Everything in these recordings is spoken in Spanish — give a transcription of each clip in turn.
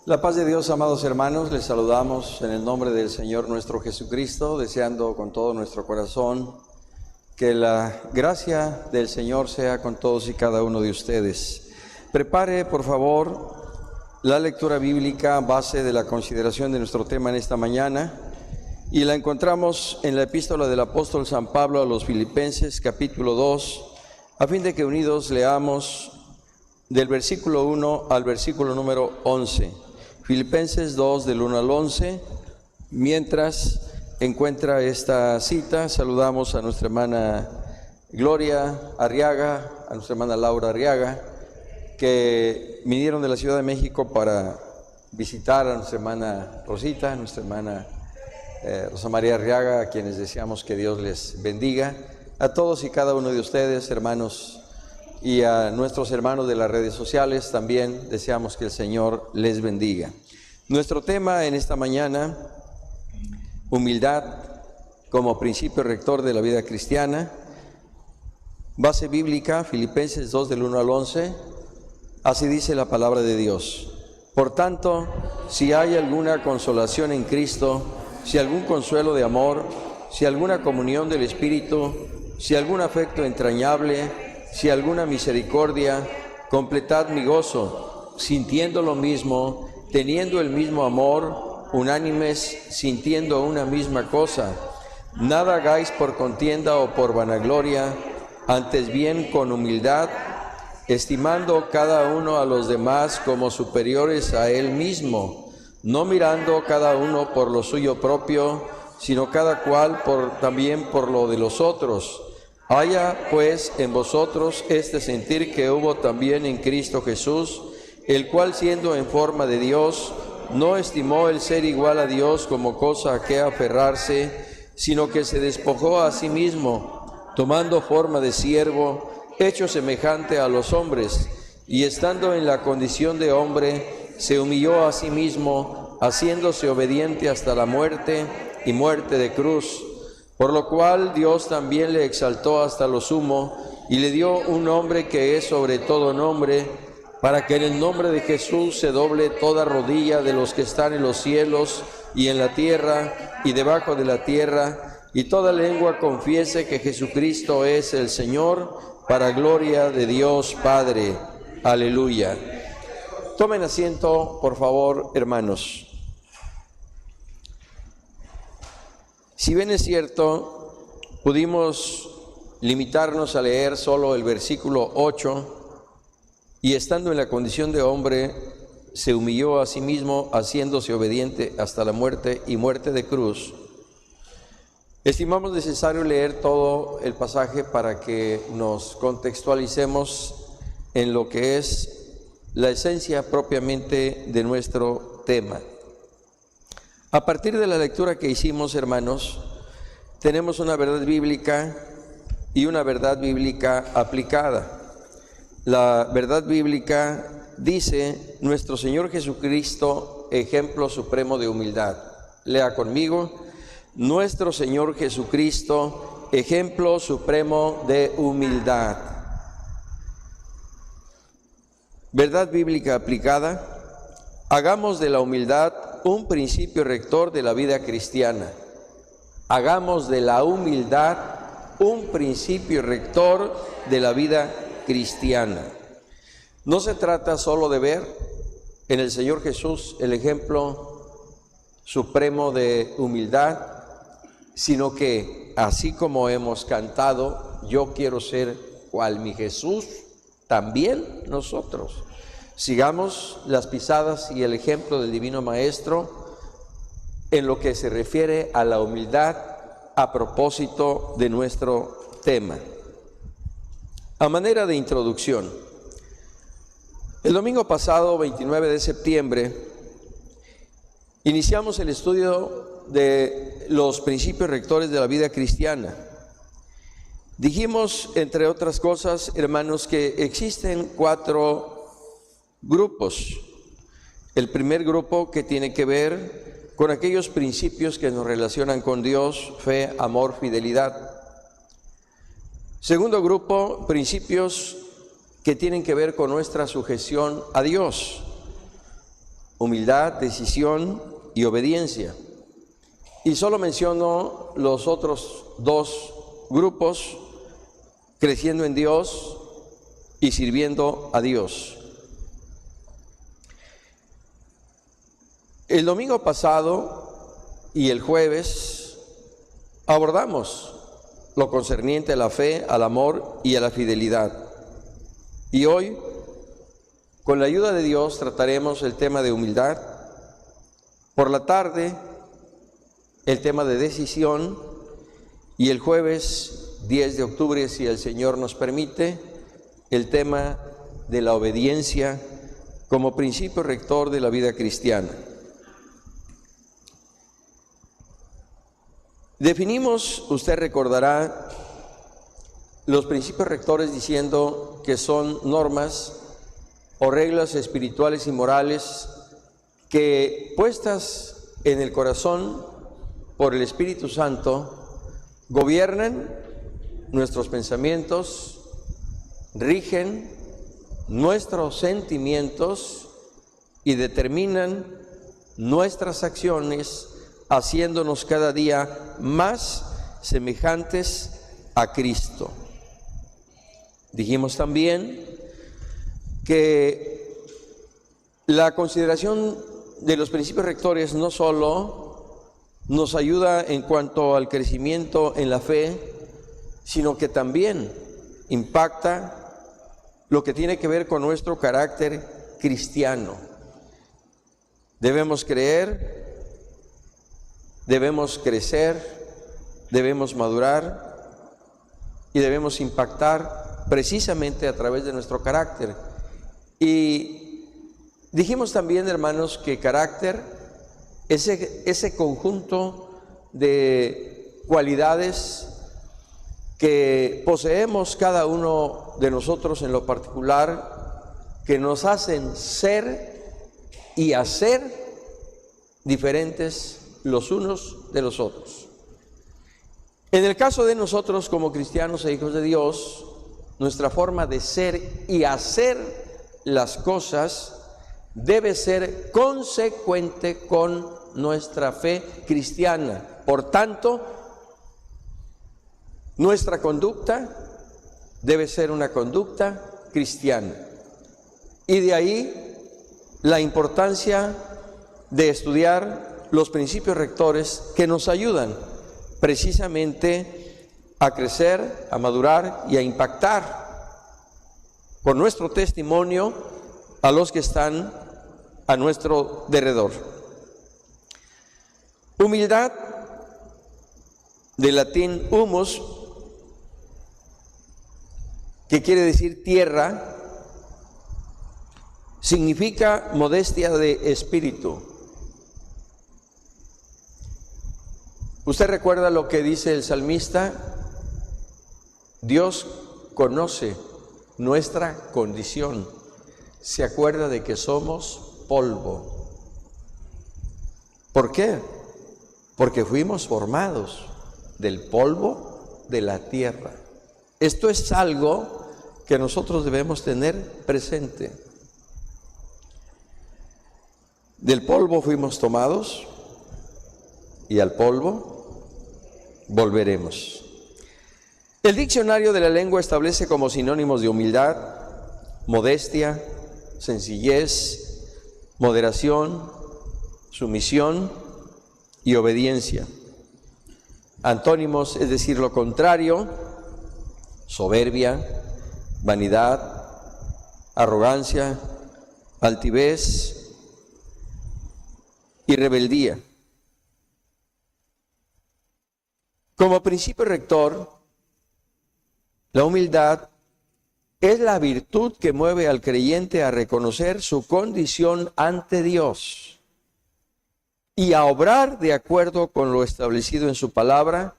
La paz de Dios, amados hermanos, les saludamos en el nombre del Señor nuestro Jesucristo, deseando con todo nuestro corazón que la gracia del Señor sea con todos y cada uno de ustedes. Prepare, por favor, la lectura bíblica base de la consideración de nuestro tema en esta mañana, y la encontramos en la epístola del apóstol San Pablo a los Filipenses, capítulo 2, a fin de que unidos leamos del versículo 1 al versículo número 11. Filipenses 2, del 1 al 11. Mientras encuentra esta cita, saludamos a nuestra hermana Gloria Arriaga, a nuestra hermana Laura Arriaga, que vinieron de la Ciudad de México para visitar a nuestra hermana Rosita, a nuestra hermana Rosa María Arriaga, a quienes deseamos que Dios les bendiga. A todos y cada uno de ustedes, hermanos, y a nuestros hermanos de las redes sociales también deseamos que el Señor les bendiga. Nuestro tema en esta mañana, humildad como principio rector de la vida cristiana. Base bíblica, Filipenses 2 del 1 al 11, así dice la palabra de Dios. Por tanto, si hay alguna consolación en Cristo, si algún consuelo de amor, si alguna comunión del Espíritu, si algún afecto entrañable, si alguna misericordia, completad mi gozo, sintiendo lo mismo, teniendo el mismo amor, unánimes, sintiendo una misma cosa. Nada hagáis por contienda o por vanagloria, antes bien con humildad, estimando cada uno a los demás como superiores a él mismo, no mirando cada uno por lo suyo propio, sino cada cual también por lo de los otros. Haya pues en vosotros este sentir que hubo también en Cristo Jesús, el cual siendo en forma de Dios, no estimó el ser igual a Dios como cosa a que aferrarse, sino que se despojó a sí mismo, tomando forma de siervo, hecho semejante a los hombres, y estando en la condición de hombre, se humilló a sí mismo, haciéndose obediente hasta la muerte y muerte de cruz. Por lo cual Dios también le exaltó hasta lo sumo y le dio un nombre que es sobre todo nombre, para que en el nombre de Jesús se doble toda rodilla de los que están en los cielos y en la tierra y debajo de la tierra, y toda lengua confiese que Jesucristo es el Señor, para gloria de Dios Padre. Aleluya. Tomen asiento, por favor, hermanos. Si bien es cierto, pudimos limitarnos a leer solo el versículo 8, y estando en la condición de hombre, se humilló a sí mismo, haciéndose obediente hasta la muerte y muerte de cruz. Estimamos necesario leer todo el pasaje para que nos contextualicemos en lo que es la esencia propiamente de nuestro tema. A partir de la lectura que hicimos, hermanos, tenemos una verdad bíblica y una verdad bíblica aplicada. La verdad bíblica dice: nuestro Señor Jesucristo, ejemplo supremo de humildad. Lea conmigo: nuestro Señor Jesucristo, ejemplo supremo de humildad. Verdad bíblica aplicada: hagamos de la humildad un principio rector de la vida cristiana. Hagamos de la humildad un principio rector de la vida cristiana. No se trata solo de ver en el Señor Jesús el ejemplo supremo de humildad, sino que, así como hemos cantado, yo quiero ser cual mi Jesús, también nosotros sigamos las pisadas y el ejemplo del Divino Maestro en lo que se refiere a la humildad a propósito de nuestro tema. A manera de introducción, el domingo pasado, 29 de septiembre, iniciamos el estudio de los principios rectores de la vida cristiana. Dijimos, entre otras cosas, hermanos, que existen 4 grupos. El primer grupo, que tiene que ver con aquellos principios que nos relacionan con Dios: fe, amor, fidelidad. Segundo grupo, principios que tienen que ver con nuestra sujeción a Dios. humildad, decisión y obediencia. Y solo menciono los otros dos grupos: creciendo en Dios y sirviendo a Dios. El domingo pasado y el jueves abordamos lo concerniente a la fe, al amor y a la fidelidad. Y hoy, con la ayuda de Dios, trataremos el tema de humildad. Por la tarde, el tema de decisión. Y el jueves 10 de octubre, si el Señor nos permite, el tema de la obediencia como principio rector de la vida cristiana. Definimos, usted recordará, los principios rectores diciendo que son normas o reglas espirituales y morales que, puestas en el corazón por el Espíritu Santo, gobiernan nuestros pensamientos, rigen nuestros sentimientos y determinan nuestras acciones, haciéndonos cada día más semejantes a Cristo. Dijimos también que la consideración de los principios rectores no solo nos ayuda en cuanto al crecimiento en la fe, sino que también impacta lo que tiene que ver con nuestro carácter cristiano. Debemos creer, debemos crecer, debemos madurar y debemos impactar precisamente a través de nuestro carácter. Y dijimos también, hermanos, que carácter, ese conjunto de cualidades que poseemos cada uno de nosotros en lo particular, que nos hacen ser y hacer diferentes los unos de los otros. En el caso de nosotros como cristianos e hijos de Dios, nuestra forma de ser y hacer las cosas debe ser consecuente con nuestra fe cristiana. Por tanto, nuestra conducta debe ser una conducta cristiana. Y de ahí la importancia de estudiar los principios rectores que nos ayudan precisamente a crecer, a madurar y a impactar con nuestro testimonio a los que están a nuestro derredor. Humildad, del latín humus, que quiere decir tierra, significa modestia de espíritu. ¿Usted recuerda lo que dice el salmista? Dios conoce nuestra condición, se acuerda de que somos polvo. ¿Por qué? Porque fuimos formados del polvo de la tierra. Esto es algo que nosotros debemos tener presente. Del polvo fuimos tomados y al polvo volveremos. El diccionario de la lengua establece como sinónimos de humildad: modestia, sencillez, moderación, sumisión y obediencia. Antónimos, es decir, lo contrario: soberbia, vanidad, arrogancia, altivez y rebeldía. Como principio rector, la humildad es la virtud que mueve al creyente a reconocer su condición ante Dios y a obrar de acuerdo con lo establecido en su palabra,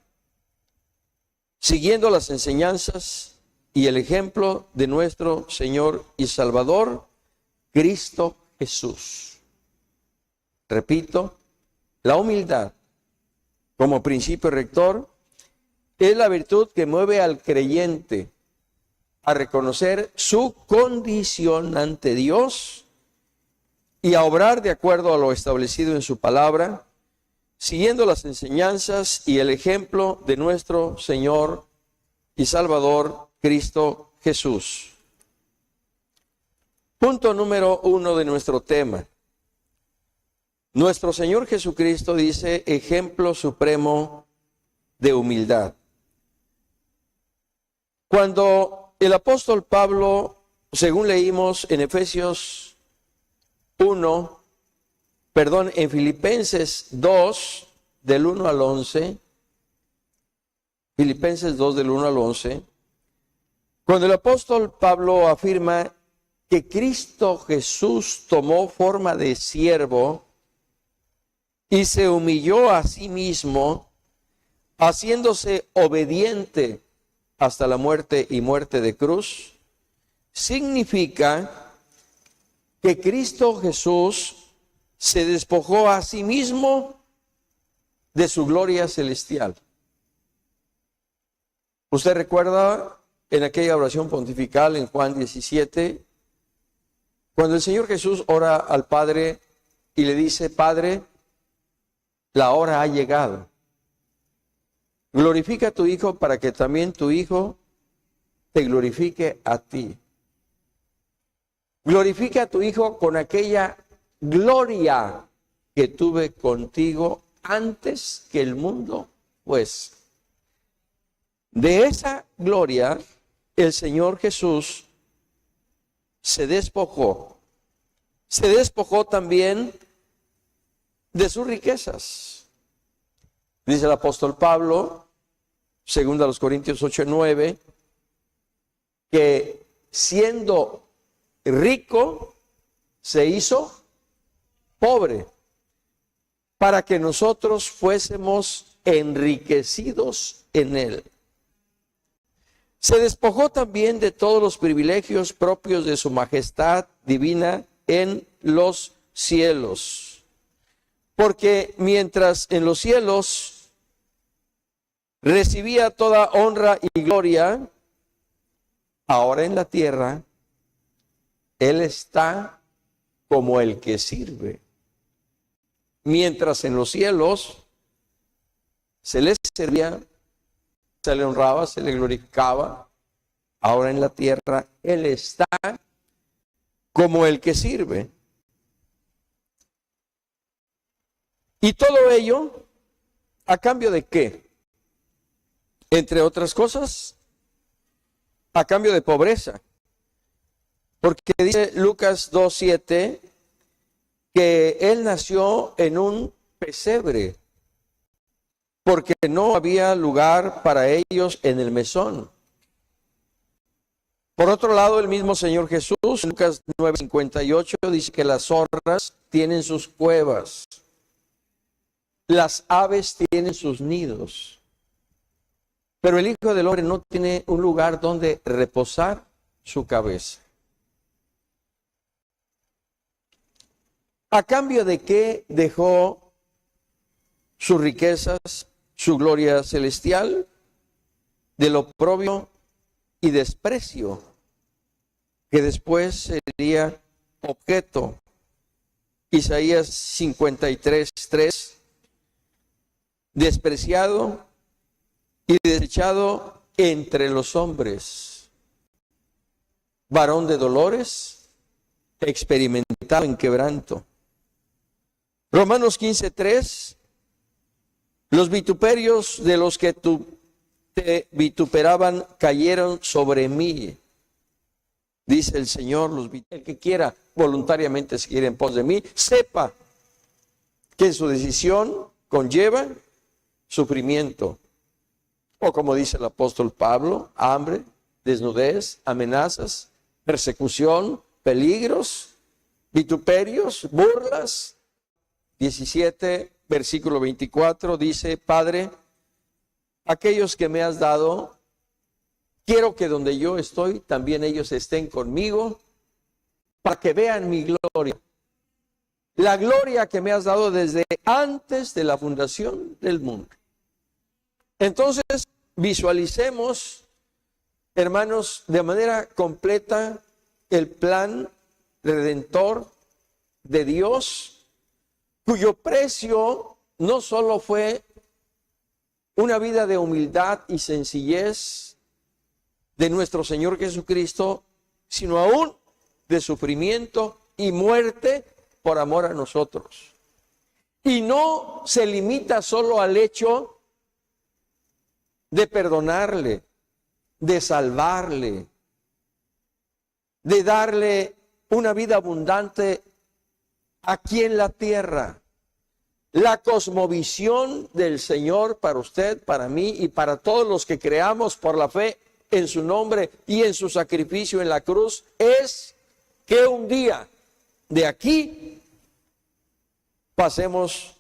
siguiendo las enseñanzas y el ejemplo de nuestro Señor y Salvador, Cristo Jesús. Repito, la humildad como principio rector es la virtud que mueve al creyente a reconocer su condición ante Dios y a obrar de acuerdo a lo establecido en su palabra, siguiendo las enseñanzas y el ejemplo de nuestro Señor y Salvador Cristo Jesús. Punto número 1 de nuestro tema. Nuestro Señor Jesucristo dice ejemplo supremo de humildad. Cuando el apóstol Pablo, según leímos en en Filipenses 2, del 1 al 11, Filipenses 2, del 1 al 11, cuando el apóstol Pablo afirma que Cristo Jesús tomó forma de siervo y se humilló a sí mismo, haciéndose obediente hasta la muerte y muerte de cruz, significa que Cristo Jesús se despojó a sí mismo de su gloria celestial. ¿Usted recuerda en aquella oración pontifical en Juan 17, cuando el Señor Jesús ora al Padre y le dice: Padre, la hora ha llegado. Glorifica a tu Hijo para que también tu Hijo te glorifique a ti. Glorifica a tu Hijo con aquella gloria que tuve contigo antes que el mundo fuese. De esa gloria el Señor Jesús se despojó. Se despojó también de sus riquezas. Dice el apóstol Pablo, segundo a los Corintios 8:9, que siendo rico se hizo pobre para que nosotros fuésemos enriquecidos en él. Se despojó también de todos los privilegios propios de su majestad divina en los cielos. Porque mientras en los cielos recibía toda honra y gloria, ahora en la tierra Él está como el que sirve. Mientras en los cielos se le servía, se le honraba, se le glorificaba, ahora en la tierra Él está como el que sirve. Y todo ello, ¿a cambio de qué? Entre otras cosas, a cambio de pobreza. Porque dice Lucas 2:7 que Él nació en un pesebre, porque no había lugar para ellos en el mesón. Por otro lado, el mismo Señor Jesús, en Lucas 9:58, dice que las zorras tienen sus cuevas, las aves tienen sus nidos, pero el Hijo del Hombre no tiene un lugar donde reposar su cabeza. ¿A cambio de qué dejó sus riquezas, su gloria celestial? Del oprobio y desprecio, que después sería objeto. Isaías 53:3, despreciado y desechado entre los hombres, varón de dolores, experimentado en quebranto. Romanos 15:3, los vituperios de los que te vituperaban cayeron sobre mí. Dice el Señor, el que quiera voluntariamente seguir en pos de mí, sepa que su decisión conlleva sufrimiento. O como dice el apóstol Pablo, hambre, desnudez, amenazas, persecución, peligros, vituperios, burlas. 17, versículo 24, dice: Padre, aquellos que me has dado, quiero que donde yo estoy, también ellos estén conmigo, para que vean mi gloria. La gloria que me has dado desde antes de la fundación del mundo. Entonces, visualicemos, hermanos, de manera completa el plan redentor de Dios, cuyo precio no solo fue una vida de humildad y sencillez de nuestro Señor Jesucristo, sino aún de sufrimiento y muerte por amor a nosotros. Y no se limita solo al hecho de perdonarle, de salvarle, de darle una vida abundante aquí en la tierra. La cosmovisión del Señor para usted, para mí y para todos los que creamos por la fe en su nombre y en su sacrificio en la cruz es que un día de aquí pasemos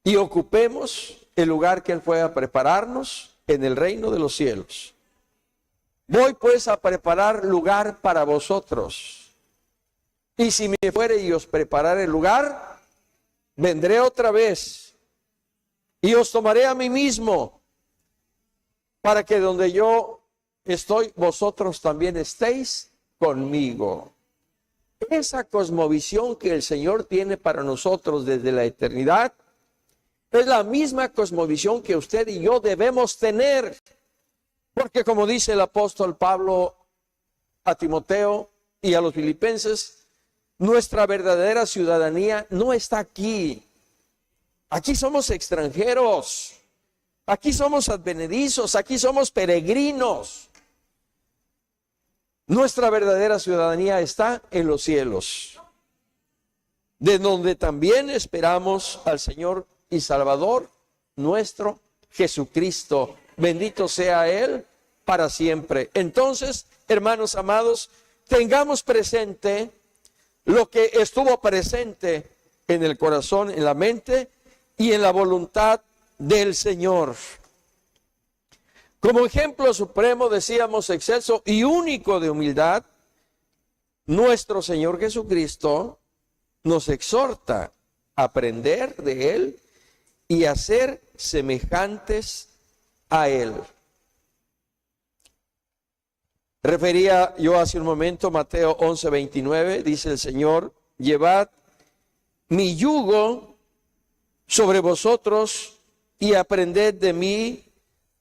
y ocupemos el lugar que Él fue a prepararnos en el reino de los cielos. Voy pues a preparar lugar para vosotros. Y si me fuere y os preparare el lugar, vendré otra vez y os tomaré a mí mismo, para que donde yo estoy, vosotros también estéis conmigo. Esa cosmovisión que el Señor tiene para nosotros desde la eternidad es la misma cosmovisión que usted y yo debemos tener. Porque como dice el apóstol Pablo a Timoteo y a los filipenses, nuestra verdadera ciudadanía no está aquí. Aquí somos extranjeros. Aquí somos advenedizos. Aquí somos peregrinos. Nuestra verdadera ciudadanía está en los cielos, de donde también esperamos al Señor y Salvador nuestro Jesucristo. Bendito sea Él para siempre. Entonces, hermanos amados, tengamos presente lo que estuvo presente en el corazón, en la mente y en la voluntad del Señor. Como ejemplo supremo, decíamos, excelso y único de humildad, nuestro Señor Jesucristo nos exhorta a aprender de Él y a ser semejantes a Él. Refería yo hace un momento Mateo 11:29, dice el Señor, llevad mi yugo sobre vosotros y aprended de mí,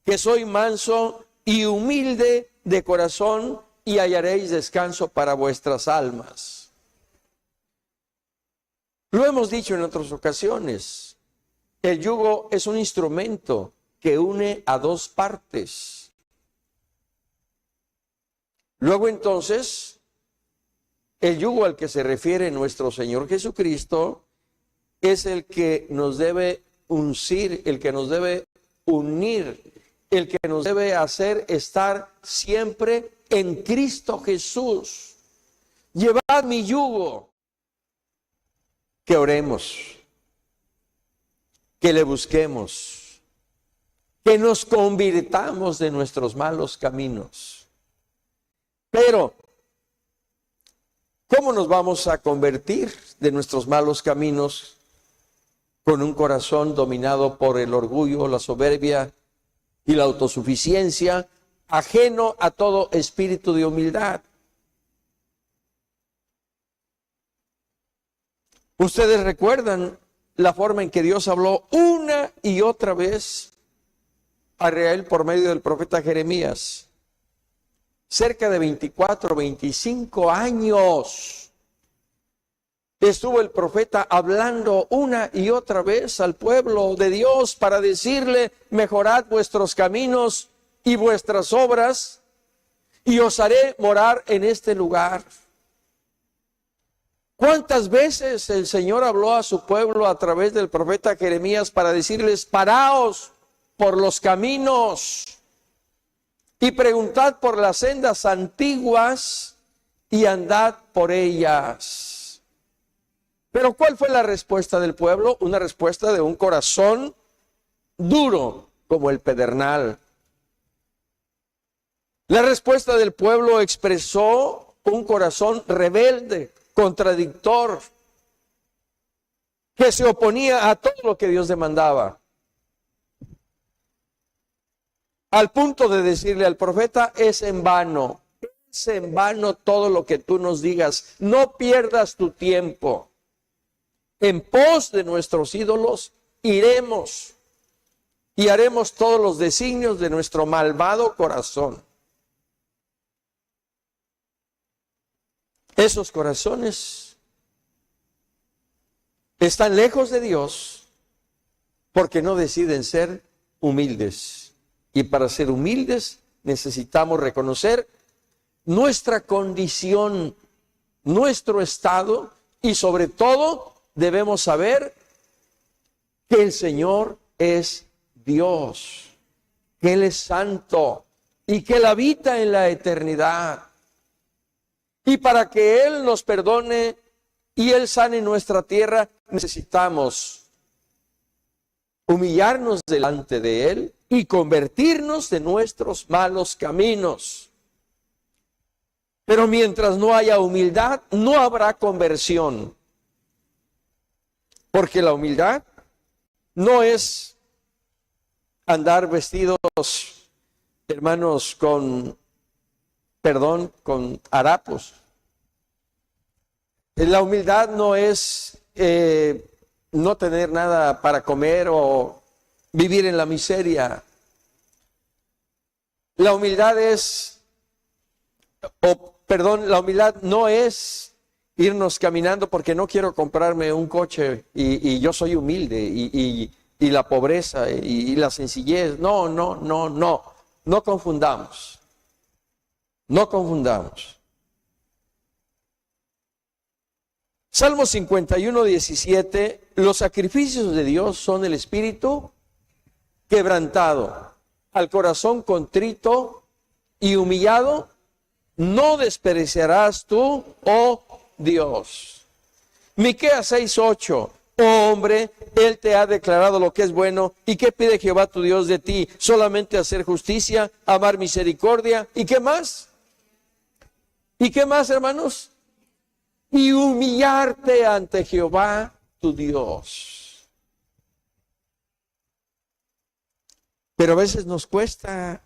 que soy manso y humilde de corazón, y hallaréis descanso para vuestras almas. Lo hemos dicho en otras ocasiones, el yugo es un instrumento que une a dos partes. Luego entonces, el yugo al que se refiere nuestro Señor Jesucristo es el que nos debe uncir, el que nos debe unir, el que nos debe hacer estar siempre en Cristo Jesús. Llevad mi yugo. Que oremos, que le busquemos, que nos convirtamos de nuestros malos caminos. Pero, ¿cómo nos vamos a convertir de nuestros malos caminos con un corazón dominado por el orgullo, la soberbia y la autosuficiencia, ajeno a todo espíritu de humildad? Ustedes recuerdan la forma en que Dios habló una y otra vez a Israel por medio del profeta Jeremías. Cerca de 24, 25 años estuvo el profeta hablando una y otra vez al pueblo de Dios para decirle: mejorad vuestros caminos y vuestras obras, y os haré morar en este lugar. ¿Cuántas veces el Señor habló a su pueblo a través del profeta Jeremías para decirles: paraos por los caminos y preguntad por las sendas antiguas y andad por ellas? Pero ¿cuál fue la respuesta del pueblo? Una respuesta de un corazón duro como el pedernal. La respuesta del pueblo expresó un corazón rebelde, contradictor, que se oponía a todo lo que Dios demandaba, al punto de decirle al profeta: es en vano es en vano todo lo que tú nos digas. No pierdas tu tiempo. En pos de nuestros ídolos iremos y haremos todos los designios de nuestro malvado corazón. Esos corazones están lejos de Dios porque no deciden ser humildes. Y para ser humildes necesitamos reconocer nuestra condición, nuestro estado, y sobre todo debemos saber que el Señor es Dios, que Él es santo y que Él habita en la eternidad. Y para que Él nos perdone y Él sane nuestra tierra, necesitamos humillarnos delante de Él y convertirnos de nuestros malos caminos. Pero mientras no haya humildad, no habrá conversión. Porque la humildad no es andar vestidos, hermanos, con harapos. La humildad no es no tener nada para comer o vivir en la miseria. La humildad la humildad no es irnos caminando porque no quiero comprarme un coche y yo soy humilde y la pobreza y la sencillez. No confundamos. No confundamos. Salmo 51, 17, los sacrificios de Dios son el espíritu quebrantado, al corazón contrito y humillado, no despreciarás tú, oh Dios. Miqueas 6:8, oh hombre, Él te ha declarado lo que es bueno, ¿y qué pide Jehová tu Dios de ti? Solamente hacer justicia, amar misericordia, ¿y qué más? ¿Y qué más, hermanos? Y humillarte ante Jehová tu Dios. Pero a veces nos cuesta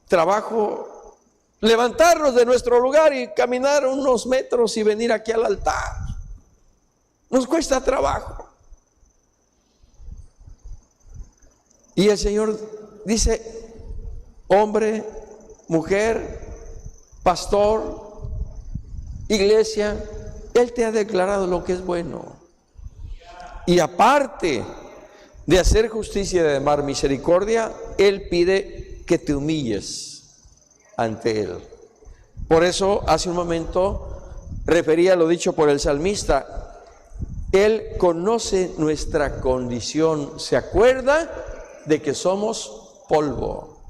trabajo levantarnos de nuestro lugar y caminar unos metros y venir aquí al altar. Nos cuesta trabajo. Y el Señor dice, hombre, mujer, pastor, iglesia, Él te ha declarado lo que es bueno. Y aparte de hacer justicia y de amar misericordia, Él pide que te humilles ante Él. Por eso, hace un momento, refería lo dicho por el salmista. Él conoce nuestra condición, se acuerda de que somos polvo.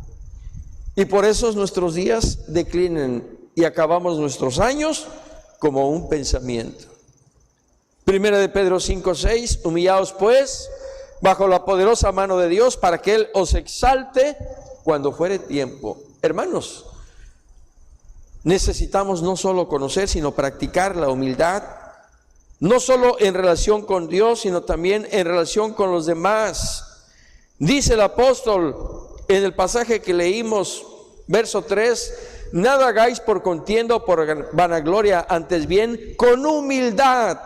Y por eso nuestros días declinan y acabamos nuestros años como un pensamiento. Primera de Pedro 5:6, humillaos pues bajo la poderosa mano de Dios para que Él os exalte cuando fuere tiempo. Hermanos, necesitamos no solo conocer, sino practicar la humildad, no solo en relación con Dios, sino también en relación con los demás. Dice el apóstol en el pasaje que leímos, verso 3, nada hagáis por contienda o por vanagloria, antes bien con humildad,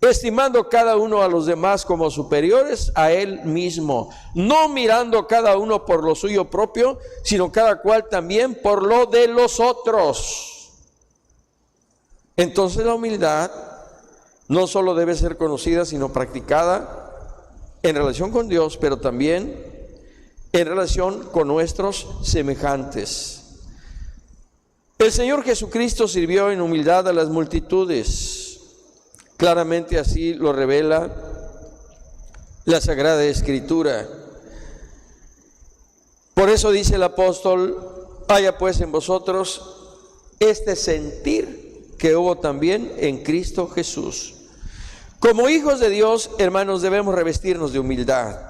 estimando cada uno a los demás como superiores a él mismo, no mirando cada uno por lo suyo propio, sino cada cual también por lo de los otros. Entonces la humildad no solo debe ser conocida, sino practicada en relación con Dios, pero también en relación con nuestros semejantes. El Señor Jesucristo sirvió en humildad a las multitudes. Claramente así lo revela la Sagrada Escritura. Por eso dice el apóstol, haya pues en vosotros este sentir que hubo también en Cristo Jesús. Como hijos de Dios, hermanos, debemos revestirnos de humildad.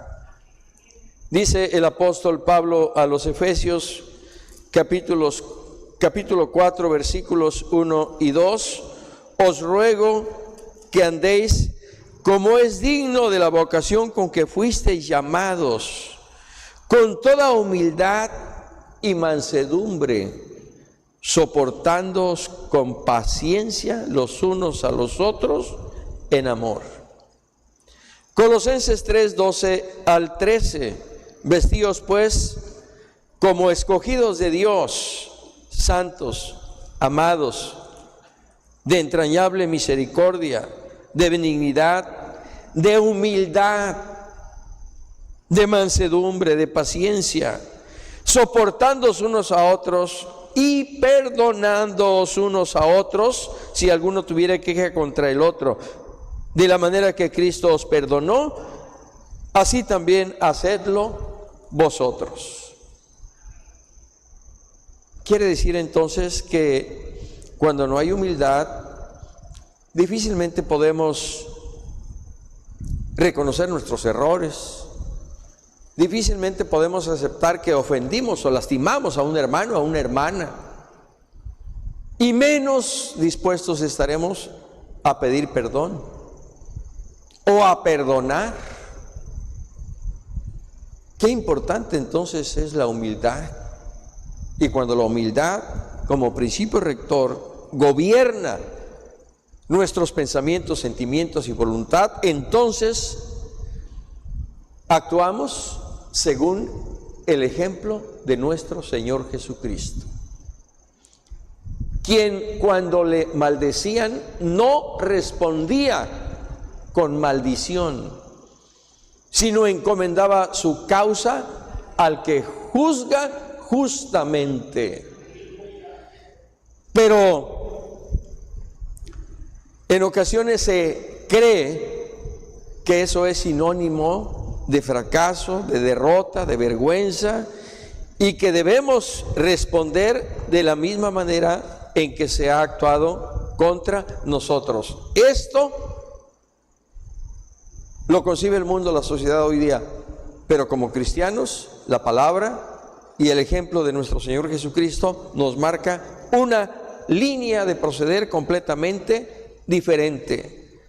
Dice el apóstol Pablo a los Efesios, capítulo 4, versículos 1 y 2, os ruego que andéis como es digno de la vocación con que fuisteis llamados, con toda humildad y mansedumbre, soportándoos con paciencia los unos a los otros en amor. Colosenses 3:12 al 13. Vestíos pues como escogidos de Dios, santos, amados, de entrañable misericordia, de benignidad, de humildad, de mansedumbre, de paciencia, soportándoos unos a otros y perdonándoos unos a otros si alguno tuviera queja contra el otro. De la manera que Cristo os perdonó, así también hacedlo vosotros. Quiere decir entonces que cuando no hay humildad, difícilmente podemos reconocer nuestros errores. Difícilmente podemos aceptar que ofendimos o lastimamos a un hermano o a una hermana. Y menos dispuestos estaremos a pedir perdón o a perdonar. Qué importante entonces es la humildad. Y cuando la humildad, como principio rector, gobierna nuestros pensamientos, sentimientos y voluntad, entonces actuamos según el ejemplo de nuestro Señor Jesucristo, quien cuando le maldecían no respondía con maldición, sino encomendaba su causa al que juzga justamente. Pero en ocasiones se cree que eso es sinónimo de fracaso, de derrota, de vergüenza, y que debemos responder de la misma manera en que se ha actuado contra nosotros. Esto lo concibe el mundo, la sociedad hoy día, pero como cristianos, la palabra y el ejemplo de nuestro Señor Jesucristo nos marca una línea de proceder completamente diferente.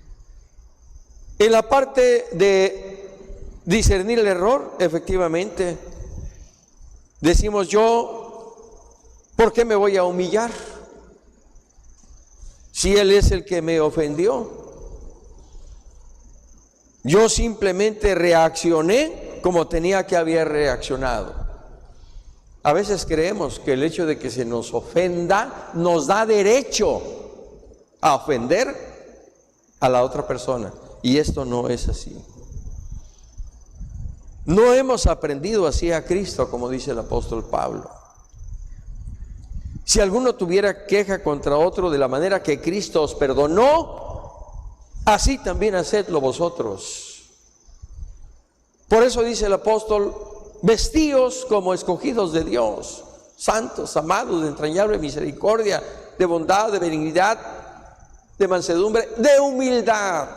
En la parte de discernir el error, efectivamente, decimos: yo, ¿por qué me voy a humillar? Si Él es el que me ofendió. Yo simplemente reaccioné como tenía que haber reaccionado. A veces creemos que el hecho de que se nos ofenda nos da derecho a ofender a la otra persona, y esto no es así. No hemos aprendido así a Cristo, como dice el apóstol Pablo. Si alguno tuviera queja contra otro, de la manera que Cristo os perdonó, así también hacedlo vosotros. Por eso dice el apóstol: vestíos como escogidos de Dios, santos, amados, de entrañable misericordia, de bondad, de benignidad, de mansedumbre, de humildad.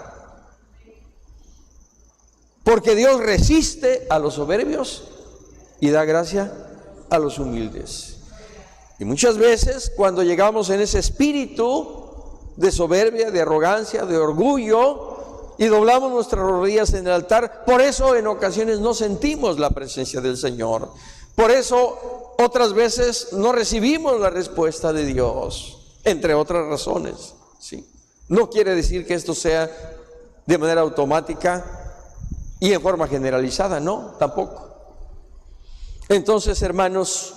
Porque Dios resiste a los soberbios y da gracia a los humildes. Y muchas veces cuando llegamos en ese espíritu de soberbia, de arrogancia, de orgullo, y doblamos nuestras rodillas en el altar, por eso en ocasiones no sentimos la presencia del Señor. Por eso otras veces no recibimos la respuesta de Dios, entre otras razones, ¿sí? No quiere decir que esto sea de manera automática y en forma generalizada, no, tampoco. Entonces, hermanos,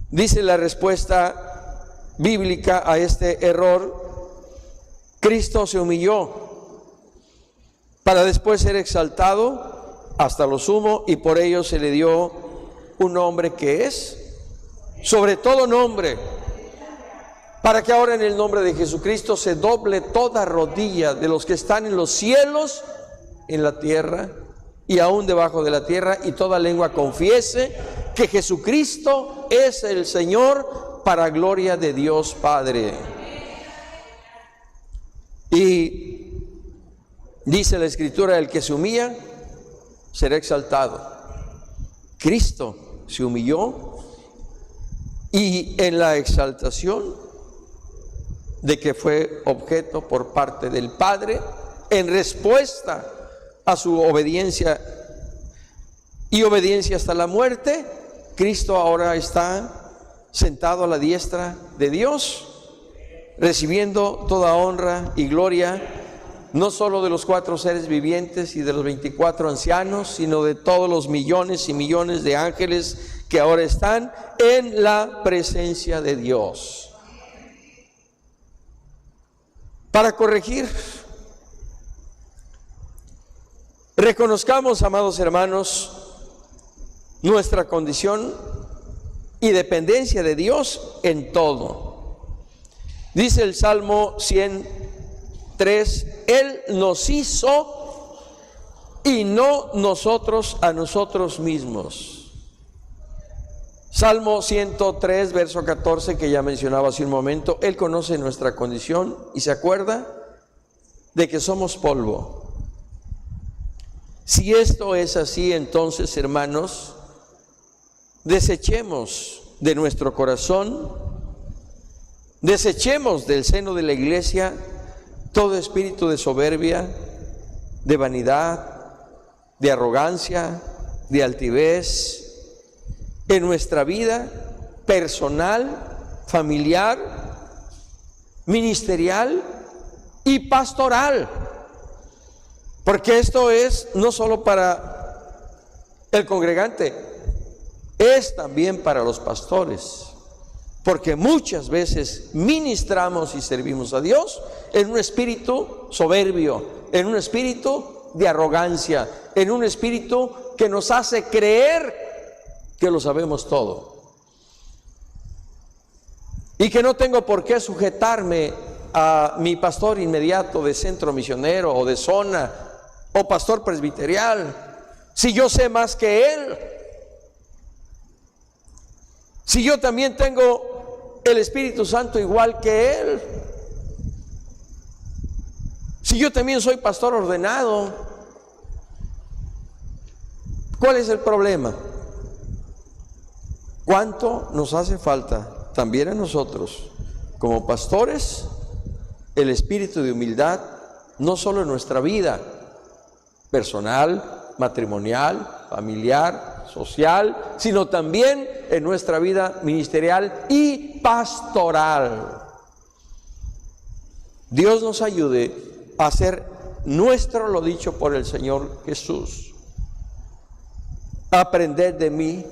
dice la respuesta bíblica a este error: Cristo se humilló para después ser exaltado hasta lo sumo, y por ello se le dio un nombre que es sobre todo nombre, para que ahora en el nombre de Jesucristo se doble toda rodilla de los que están en los cielos, en la tierra y aún debajo de la tierra, y toda lengua confiese que Jesucristo es el Señor, para gloria de Dios Padre. Y dice la Escritura: el que se humilla será exaltado. Cristo se humilló, y en la exaltación de que fue objeto por parte del Padre, en respuesta a su obediencia y obediencia hasta la muerte, Cristo ahora está sentado a la diestra de Dios, recibiendo toda honra y gloria, no solo de los 4 seres vivientes y de los 24 ancianos, sino de todos los millones y millones de ángeles que ahora están en la presencia de Dios. Para corregir, reconozcamos, amados hermanos, nuestra condición y dependencia de Dios en todo. Dice el Salmo 103, Él nos hizo y no nosotros a nosotros mismos. Salmo 103, verso 14, que ya mencionaba hace un momento, Él conoce nuestra condición y se acuerda de que somos polvo. Si esto es así, entonces, hermanos, desechemos de nuestro corazón, desechemos del seno de la iglesia todo espíritu de soberbia, de vanidad, de arrogancia, de altivez, en nuestra vida personal, familiar, ministerial y pastoral. Porque esto es no solo para el congregante, es también para los pastores. Porque muchas veces ministramos y servimos a Dios en un espíritu soberbio, en un espíritu de arrogancia, en un espíritu que nos hace creer que lo sabemos todo. Y que no tengo por qué sujetarme a mi pastor inmediato de centro misionero o de zona o pastor presbiterial, si yo sé más que él, si yo también tengo el Espíritu Santo igual que él, si yo también soy pastor ordenado. ¿Cuál es el problema? ¿Cuánto nos hace falta también a nosotros como pastores el espíritu de humildad, no solo en nuestra vida personal, matrimonial, familiar, social, sino también en nuestra vida ministerial y pastoral? Dios nos ayude a hacer nuestro lo dicho por el Señor Jesús. Aprended de mí,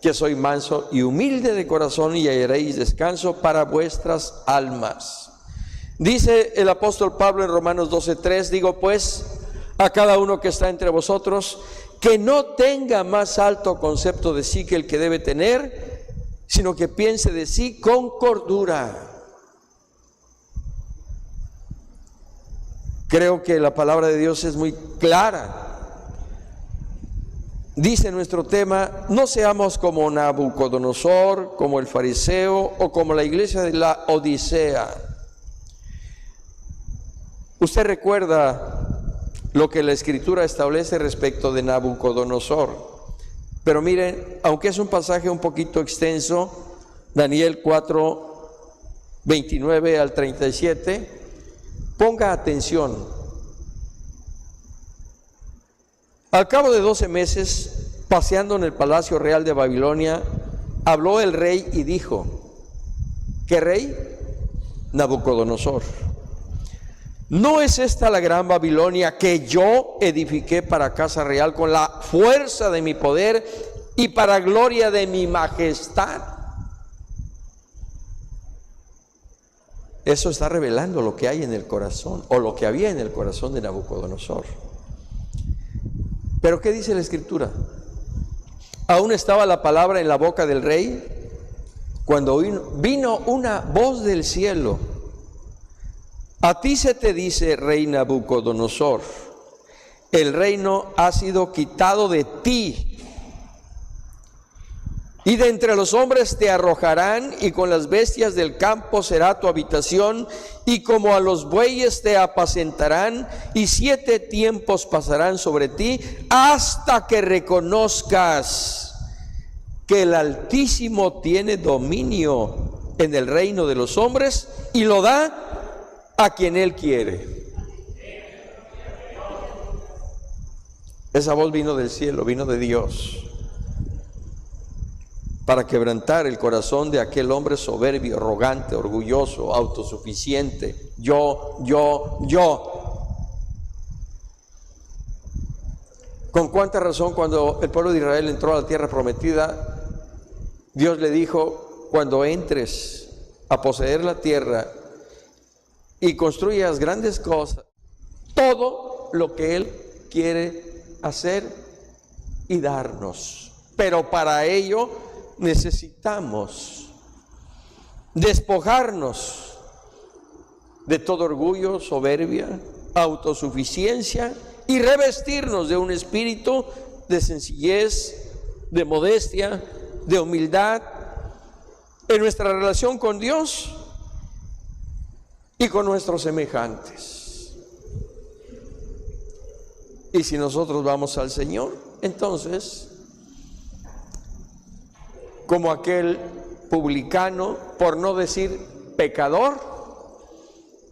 que soy manso y humilde de corazón, y hallaréis descanso para vuestras almas. Dice el apóstol Pablo en Romanos 12:3, digo pues a cada uno que está entre vosotros, que no tenga más alto concepto de sí que el que debe tener, sino que piense de sí con cordura. Creo que la palabra de Dios es muy clara. Dice nuestro tema, no seamos como Nabucodonosor, como el fariseo o como la iglesia de la Odisea. Usted recuerda lo que la Escritura establece respecto de Nabucodonosor. Pero miren, aunque es un pasaje un poquito extenso, Daniel 4, 29 al 37, ponga atención. Al cabo de 12 meses, paseando en el palacio real de Babilonia, habló el rey y dijo, ¿qué rey? Nabucodonosor. ¿No es esta la gran Babilonia que yo edifiqué para casa real con la fuerza de mi poder y para gloria de mi majestad? Eso está revelando lo que hay en el corazón, o lo que había en el corazón de Nabucodonosor. Pero ¿qué dice la Escritura? Aún estaba la palabra en la boca del rey cuando vino una voz del cielo. A ti se te dice, rey Nabucodonosor, el reino ha sido quitado de ti, y de entre los hombres te arrojarán, y con las bestias del campo será tu habitación, y como a los bueyes te apacentarán, y 7 tiempos pasarán sobre ti, hasta que reconozcas que el Altísimo tiene dominio en el reino de los hombres, y lo da a quien Él quiere. Esa voz vino del cielo, vino de Dios. para quebrantar el corazón de aquel hombre soberbio, arrogante, orgulloso, autosuficiente. Yo. ¿Con cuánta razón cuando el pueblo de Israel entró a la tierra prometida, Dios le dijo: cuando entres a poseer la tierra y construyas grandes cosas, todo lo que Él quiere hacer y darnos? Pero para ello necesitamos despojarnos de todo orgullo, soberbia, autosuficiencia, y revestirnos de un espíritu de sencillez, de modestia, de humildad en nuestra relación con Dios y con nuestros semejantes. Y si nosotros vamos al Señor, entonces, como aquel publicano, por no decir pecador,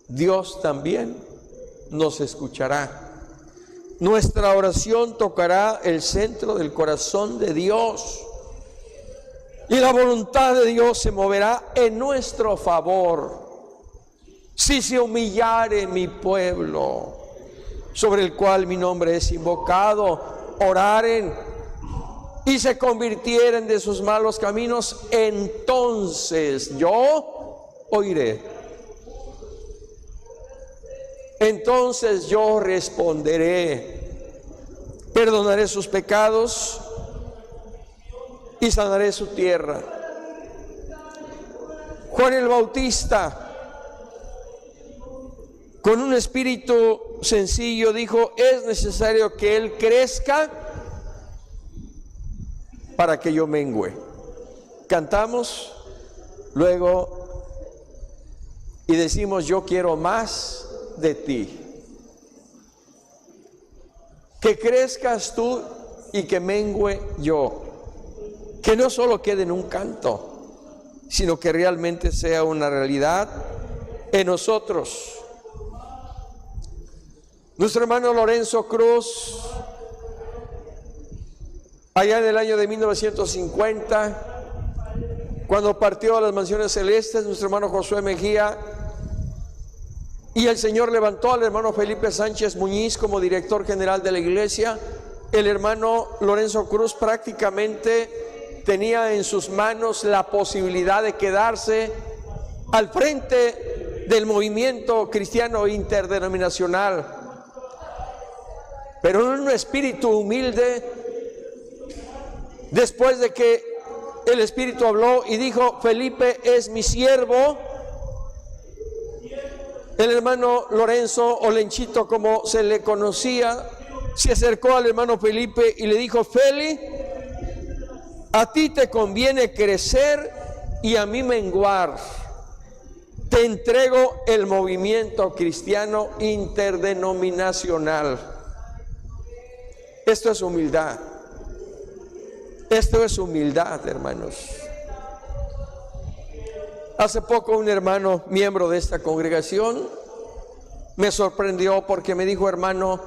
Dios también nos escuchará. Nuestra oración tocará el centro del corazón de Dios y la voluntad de Dios se moverá en nuestro favor. Si se humillare mi pueblo, sobre el cual mi nombre es invocado, oraren y se convirtieren de sus malos caminos, entonces yo oiré. Entonces yo responderé, perdonaré sus pecados y sanaré su tierra. Juan el Bautista, con un espíritu sencillo, dijo: es necesario que Él crezca para que yo mengüe. Cantamos luego y decimos: yo quiero más de ti. Que crezcas tú y que mengüe yo. Que no solo quede en un canto, sino que realmente sea una realidad en nosotros. Nuestro hermano Lorenzo Cruz, allá en el año de 1950, cuando partió a las mansiones celestes, nuestro hermano Josué Mejía, y el Señor levantó al hermano Felipe Sánchez Muñiz como director general de la iglesia, el hermano Lorenzo Cruz prácticamente tenía en sus manos la posibilidad de quedarse al frente del movimiento cristiano interdenominacional, pero en un espíritu humilde. Después de que el Espíritu habló y dijo: Felipe es mi siervo, el hermano Lorenzo, o Lenchito como se le conocía, se acercó al hermano Felipe y le dijo: Feli, a ti te conviene crecer y a mí menguar. Te entrego el movimiento cristiano interdenominacional. Esto es humildad. Esto es humildad, hermanos. Hace poco un hermano, miembro de esta congregación, me sorprendió porque me dijo: hermano,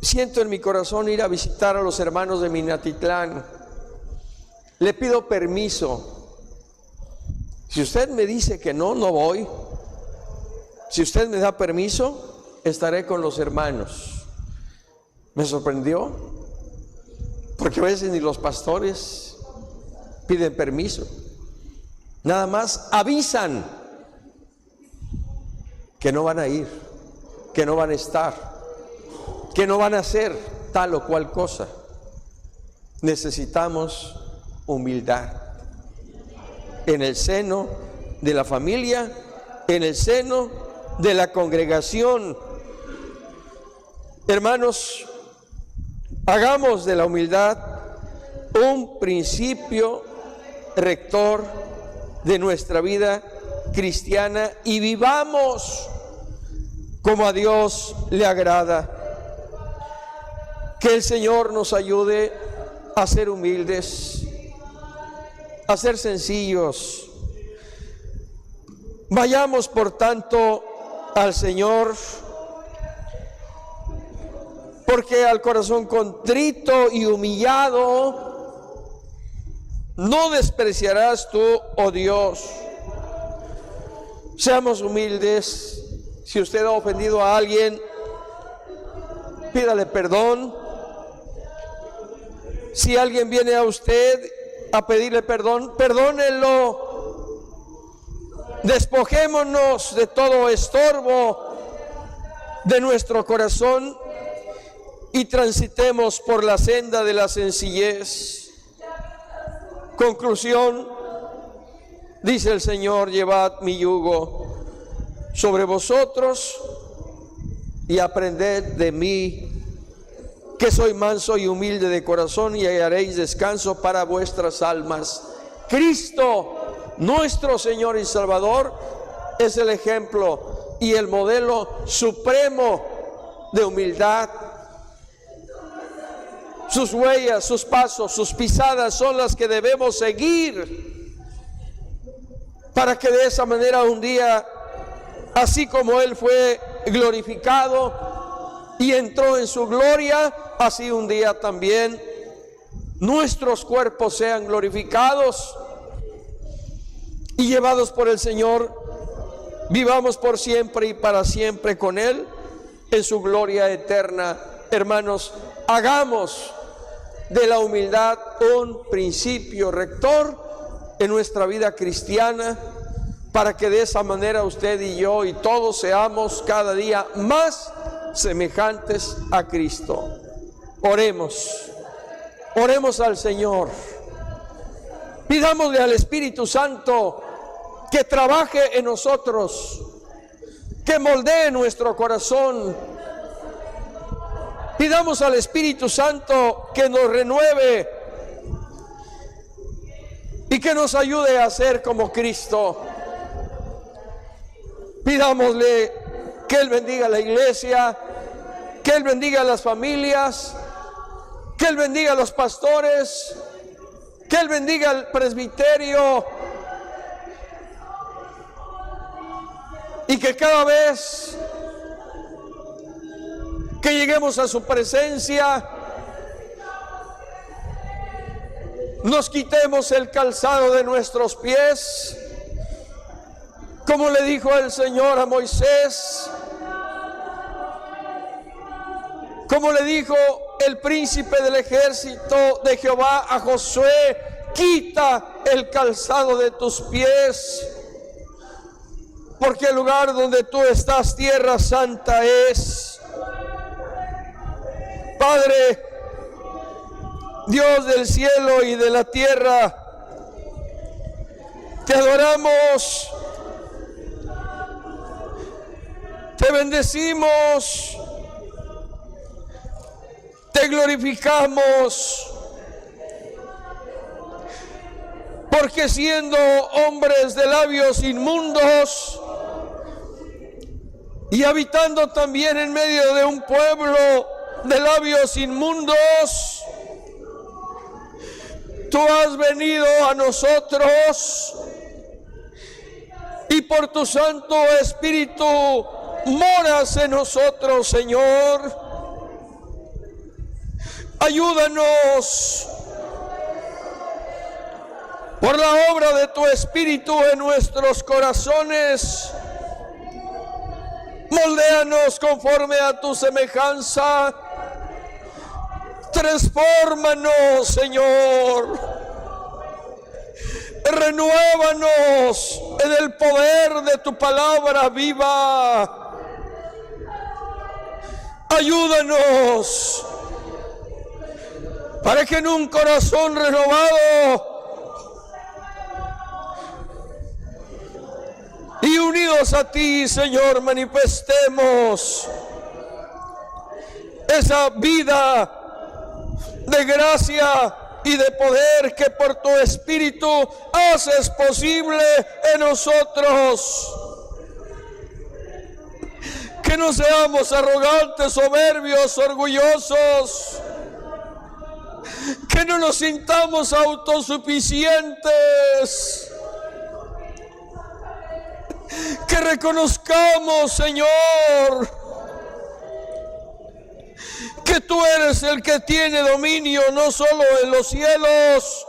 siento en mi corazón ir a visitar a los hermanos de Minatitlán. Le pido permiso. Si usted me dice que no, no voy. Si usted me da permiso, estaré con los hermanos. Me sorprendió, porque a veces ni los pastores piden permiso. Nada más avisan que no van a ir, que no van a estar, que no van a hacer tal o cual cosa. Necesitamos humildad en el seno de la familia, en el seno de la congregación. Hermanos, hagamos de la humildad un principio rector de nuestra vida cristiana y vivamos como a Dios le agrada. Que el Señor nos ayude a ser humildes, a ser sencillos. Vayamos por tanto al Señor, porque al corazón contrito y humillado no despreciarás tú, oh Dios. Seamos humildes. Si usted ha ofendido a alguien, pídale perdón. Si alguien viene a usted a pedirle perdón, perdónenlo. Despojémonos de todo estorbo de nuestro corazón y transitemos por la senda de la sencillez. Conclusión, dice el Señor: llevad mi yugo sobre vosotros y aprended de mí, que soy manso y humilde de corazón, y hallaréis descanso para vuestras almas. Cristo, nuestro Señor y Salvador, es el ejemplo y el modelo supremo de humildad. Sus huellas, sus pasos, sus pisadas son las que debemos seguir, para que de esa manera un día, así como Él fue glorificado y entró en su gloria, así un día también nuestros cuerpos sean glorificados y llevados por el Señor, vivamos por siempre y para siempre con Él en su gloria eterna. Hermanos, hagamos de la humildad un principio rector en nuestra vida cristiana, para que de esa manera usted y yo y todos seamos cada día más semejantes a Cristo. Oremos, oremos al Señor, pidámosle al Espíritu Santo que trabaje en nosotros, que moldee nuestro corazón. Pidamos al Espíritu Santo que nos renueve y que nos ayude a ser como Cristo. Pidámosle que Él bendiga a la iglesia, que Él bendiga a las familias, que Él bendiga a los pastores, que Él bendiga al presbiterio, y que cada vez que lleguemos a su presencia nos quitemos el calzado de nuestros pies, como le dijo el Señor a Moisés, como le dijo el príncipe del ejército de Jehová a Josué: quita el calzado de tus pies, porque el lugar donde tú estás, tierra santa es. Padre, Dios del cielo y de la tierra, te adoramos, te bendecimos, te glorificamos, porque siendo hombres de labios inmundos y habitando también en medio de un pueblo de labios inmundos, tú has venido a nosotros y por tu Santo Espíritu moras en nosotros, Señor. Ayúdanos por la obra de tu Espíritu en nuestros corazones. Moldéanos conforme a tu semejanza. Transfórmanos, Señor. Renuévanos en el poder de tu palabra viva. Ayúdanos para que en un corazón renovado y unidos a ti, Señor, manifestemos esa vida de gracia y de poder que por tu Espíritu haces posible en nosotros. Que no seamos arrogantes, soberbios, orgullosos. Que no nos sintamos autosuficientes. Que reconozcamos, Señor, que tú eres el que tiene dominio no solo en los cielos,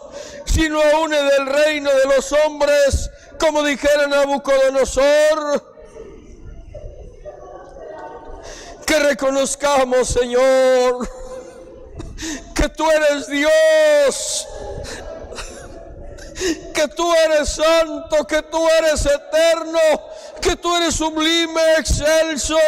sino aún del reino de los hombres, como dijera Nabucodonosor. Que reconozcamos, Señor, que tú eres Dios, que tú eres santo, que tú eres eterno, que tú eres sublime, excelso.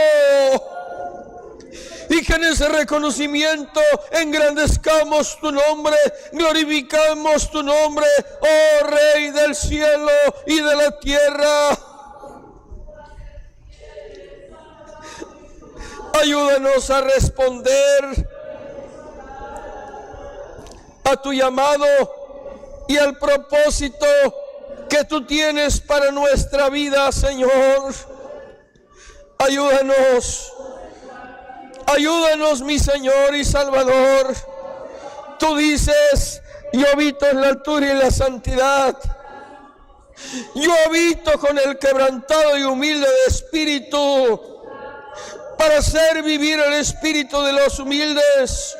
Y que en ese reconocimiento engrandezcamos tu nombre, glorificamos tu nombre, oh Rey del cielo y de la tierra. Ayúdanos a responder a tu llamado y al propósito que tú tienes para nuestra vida, Señor. Ayúdanos. Ayúdanos, mi Señor y Salvador. Tú dices, yo habito en la altura y en la santidad. Yo habito con el quebrantado y humilde de espíritu, para hacer vivir el espíritu de los humildes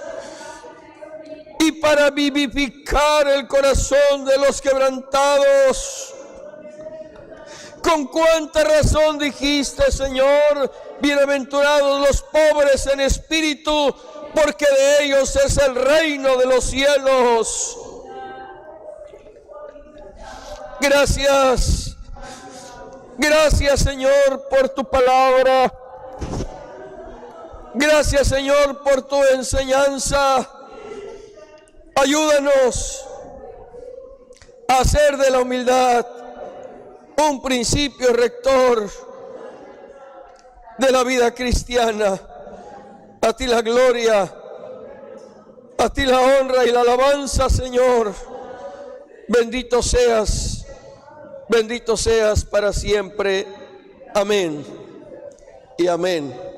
y para vivificar el corazón de los quebrantados. Con cuánta razón dijiste, Señor, bienaventurados los pobres en espíritu, porque de ellos es el reino de los cielos. Gracias, gracias, Señor, por tu palabra. Gracias, Señor, por tu enseñanza. Ayúdanos a hacer de la humildad un principio rector de la vida cristiana. A ti la gloria, a ti la honra y la alabanza, Señor. Bendito seas para siempre. Amén y amén.